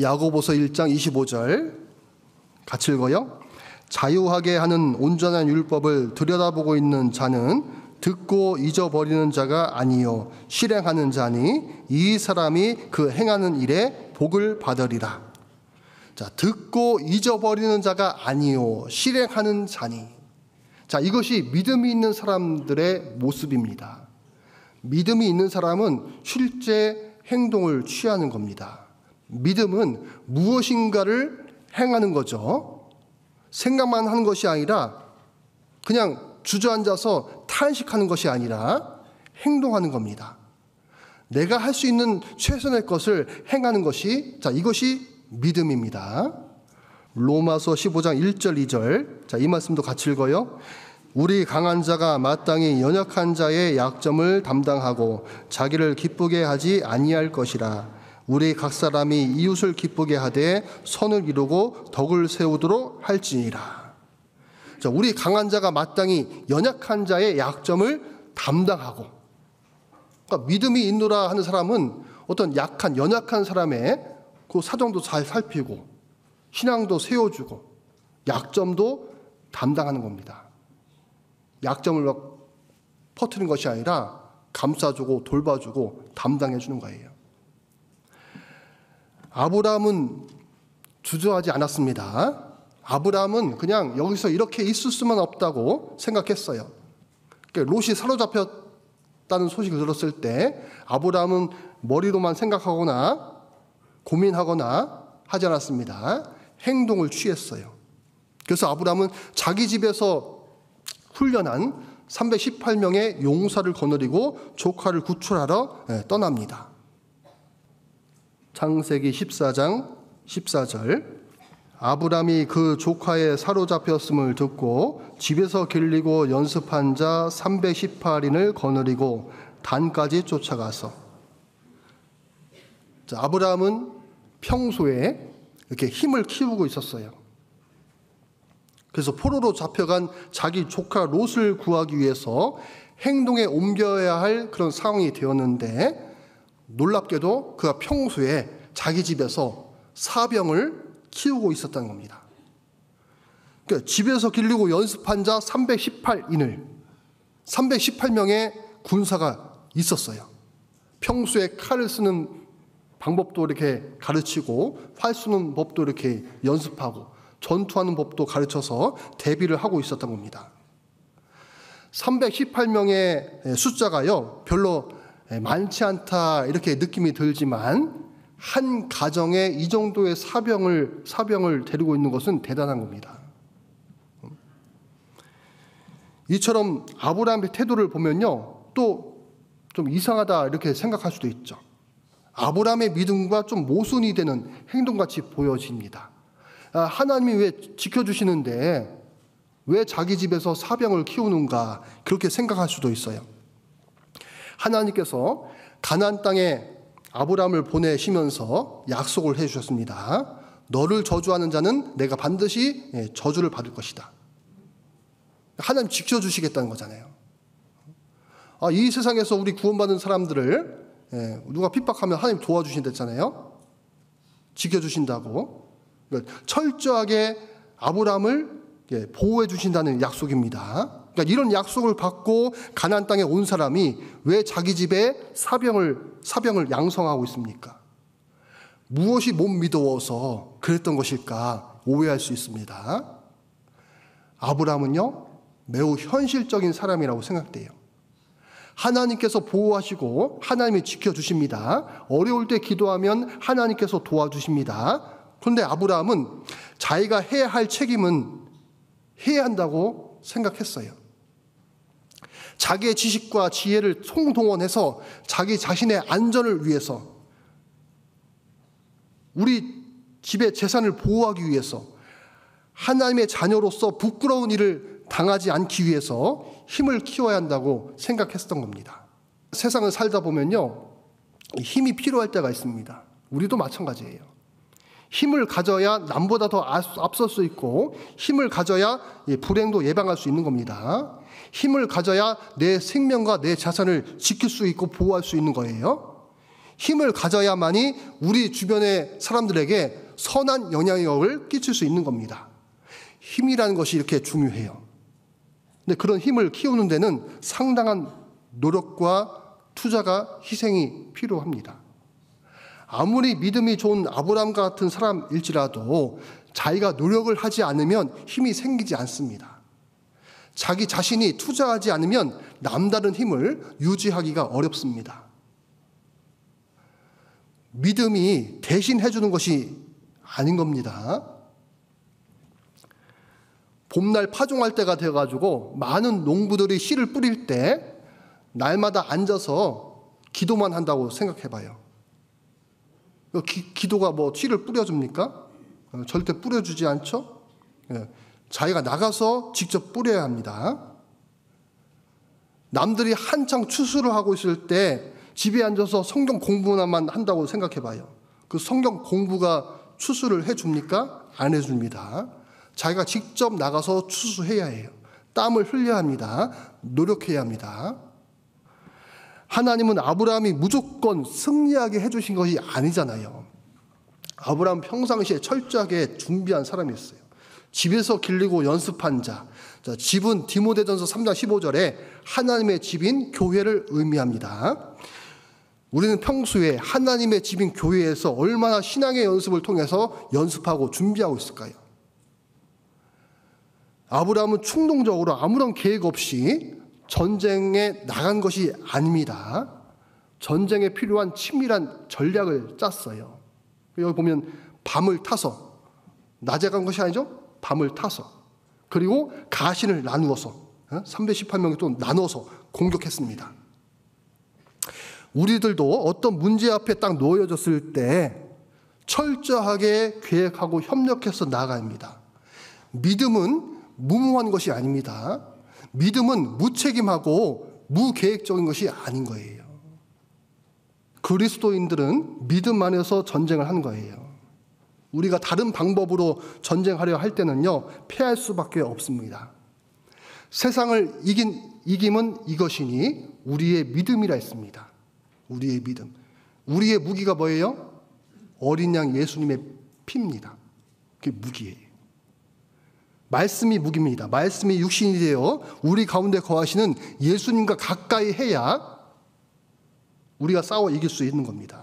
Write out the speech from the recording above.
야고보서 1장 25절 같이 읽어요. 자유하게 하는 온전한 율법을 들여다보고 있는 자는 듣고 잊어버리는 자가 아니요 실행하는 자니 이 사람이 그 행하는 일에 복을 받으리라. 자, 듣고 잊어버리는 자가 아니요 실행하는 자니. 자, 이것이 믿음이 있는 사람들의 모습입니다. 믿음이 있는 사람은 실제 행동을 취하는 겁니다. 믿음은 무엇인가를 행하는 거죠. 생각만 하는 것이 아니라 그냥 주저앉아서 탄식하는 것이 아니라 행동하는 겁니다. 내가 할 수 있는 최선의 것을 행하는 것이, 자, 이것이 믿음입니다. 로마서 15장 1절 2절. 자, 이 말씀도 같이 읽어요. 우리 강한 자가 마땅히 연약한 자의 약점을 담당하고 자기를 기쁘게 하지 아니할 것이라. 우리 각 사람이 이웃을 기쁘게 하되 선을 이루고 덕을 세우도록 할지니라. 자, 우리 강한 자가 마땅히 연약한 자의 약점을 담당하고, 그러니까 믿음이 있노라 하는 사람은 어떤 약한, 연약한 사람의 그 사정도 잘 살피고 신앙도 세워주고 약점도 담당하는 겁니다. 약점을 막 퍼뜨리는 것이 아니라 감싸주고 돌봐주고 담당해주는 거예요. 아브라함은 주저하지 않았습니다. 아브라함은 그냥 여기서 이렇게 있을 수만 없다고 생각했어요. 그러니까 롯이 사로잡혔다는 소식을 들었을 때 아브라함은 머리로만 생각하거나 고민하거나 하지 않았습니다. 행동을 취했어요. 그래서 아브라함은 자기 집에서 훈련한 318명의 용사를 거느리고 조카를 구출하러 떠납니다. 창세기 14장 14절. 아브람이 그 조카의 사로잡혔음을 듣고 집에서 길리고 연습한 자 318인을 거느리고 단까지 쫓아가서. 자, 아브람은 평소에 이렇게 힘을 키우고 있었어요. 그래서 포로로 잡혀간 자기 조카 롯을 구하기 위해서 행동에 옮겨야 할 그런 상황이 되었는데, 놀랍게도 그가 평소에 자기 집에서 사병을 키우고 있었다는 겁니다. 그러니까 집에서 길리고 연습한 자 318인을, 318명의 군사가 있었어요. 평소에 칼을 쓰는 방법도 이렇게 가르치고 활 쏘는 법도 이렇게 연습하고 전투하는 법도 가르쳐서 대비를 하고 있었던 겁니다. 318명의 숫자가요 별로 많지 않다 이렇게 느낌이 들지만 한 가정에 이 정도의 사병을 데리고 있는 것은 대단한 겁니다. 이처럼 아브라함의 태도를 보면요 또 좀 이상하다 이렇게 생각할 수도 있죠. 아브라함의 믿음과 좀 모순이 되는 행동같이 보여집니다. 하나님이 왜 지켜주시는데 왜 자기 집에서 사병을 키우는가 그렇게 생각할 수도 있어요. 하나님께서 가나안 땅에 아브라함을 보내시면서 약속을 해주셨습니다. 너를 저주하는 자는 내가 반드시 저주를 받을 것이다. 하나님 지켜주시겠다는 거잖아요. 이 세상에서 우리 구원받은 사람들을 누가 핍박하면 하나님 도와주신댔잖아요. 지켜주신다고. 철저하게 아브라함을 보호해 주신다는 약속입니다. 그러니까 이런 약속을 받고 가나안 땅에 온 사람이 왜 자기 집에 사병을 양성하고 있습니까? 무엇이 못 믿어서 그랬던 것일까 오해할 수 있습니다. 아브라함은요 매우 현실적인 사람이라고 생각돼요. 하나님께서 보호하시고 하나님이 지켜주십니다. 어려울 때 기도하면 하나님께서 도와주십니다. 그런데 아브라함은 자기가 해야 할 책임은 해야 한다고 생각했어요. 자기의 지식과 지혜를 총동원해서 자기 자신의 안전을 위해서, 우리 집의 재산을 보호하기 위해서, 하나님의 자녀로서 부끄러운 일을 당하지 않기 위해서 힘을 키워야 한다고 생각했던 겁니다. 세상을 살다 보면요 힘이 필요할 때가 있습니다. 우리도 마찬가지예요. 힘을 가져야 남보다 더 앞설 수 있고 힘을 가져야 불행도 예방할 수 있는 겁니다. 힘을 가져야 내 생명과 내 자산을 지킬 수 있고 보호할 수 있는 거예요. 힘을 가져야만이 우리 주변의 사람들에게 선한 영향력을 끼칠 수 있는 겁니다. 힘이라는 것이 이렇게 중요해요. 근데 그런 힘을 키우는 데는 상당한 노력과 투자가 희생이 필요합니다. 아무리 믿음이 좋은 아브라함과 같은 사람일지라도 자기가 노력을 하지 않으면 힘이 생기지 않습니다. 자기 자신이 투자하지 않으면 남다른 힘을 유지하기가 어렵습니다. 믿음이 대신 해주는 것이 아닌 겁니다. 봄날 파종할 때가 되어가지고 많은 농부들이 씨를 뿌릴 때 날마다 앉아서 기도만 한다고 생각해봐요. 기도가 뭐 씨를 뿌려줍니까? 절대 뿌려주지 않죠? 자기가 나가서 직접 뿌려야 합니다. 남들이 한창 추수를 하고 있을 때 집에 앉아서 성경 공부만 한다고 생각해봐요. 그 성경 공부가 추수를 해줍니까? 안 해줍니다. 자기가 직접 나가서 추수해야 해요. 땀을 흘려야 합니다. 노력해야 합니다. 하나님은 아브라함이 무조건 승리하게 해주신 것이 아니잖아요. 아브라함 평상시에 철저하게 준비한 사람이었어요. 집에서 길리고 연습한 자. 집은 디모데전서 3장 15절에 하나님의 집인 교회를 의미합니다. 우리는 평소에 하나님의 집인 교회에서 얼마나 신앙의 연습을 통해서 연습하고 준비하고 있을까요? 아브라함은 충동적으로 아무런 계획 없이 전쟁에 나간 것이 아닙니다. 전쟁에 필요한 친밀한 전략을 짰어요. 여기 보면 밤을 타서, 낮에 간 것이 아니죠? 밤을 타서, 그리고 가신을 나누어서 318명이 또 나눠서 공격했습니다. 우리들도 어떤 문제 앞에 딱 놓여졌을 때 철저하게 계획하고 협력해서 나아가야 합니다. 믿음은 무모한 것이 아닙니다. 믿음은 무책임하고 무계획적인 것이 아닌 거예요. 그리스도인들은 믿음 안에서 전쟁을 한 거예요. 우리가 다른 방법으로 전쟁하려 할 때는요, 패할 수밖에 없습니다. 세상을 이김은 이것이니 우리의 믿음이라 했습니다. 우리의 믿음. 우리의 무기가 뭐예요? 어린 양 예수님의 피입니다. 그게 무기예요. 말씀이 무기입니다. 말씀이 육신이 되어 우리 가운데 거하시는 예수님과 가까이 해야 우리가 싸워 이길 수 있는 겁니다.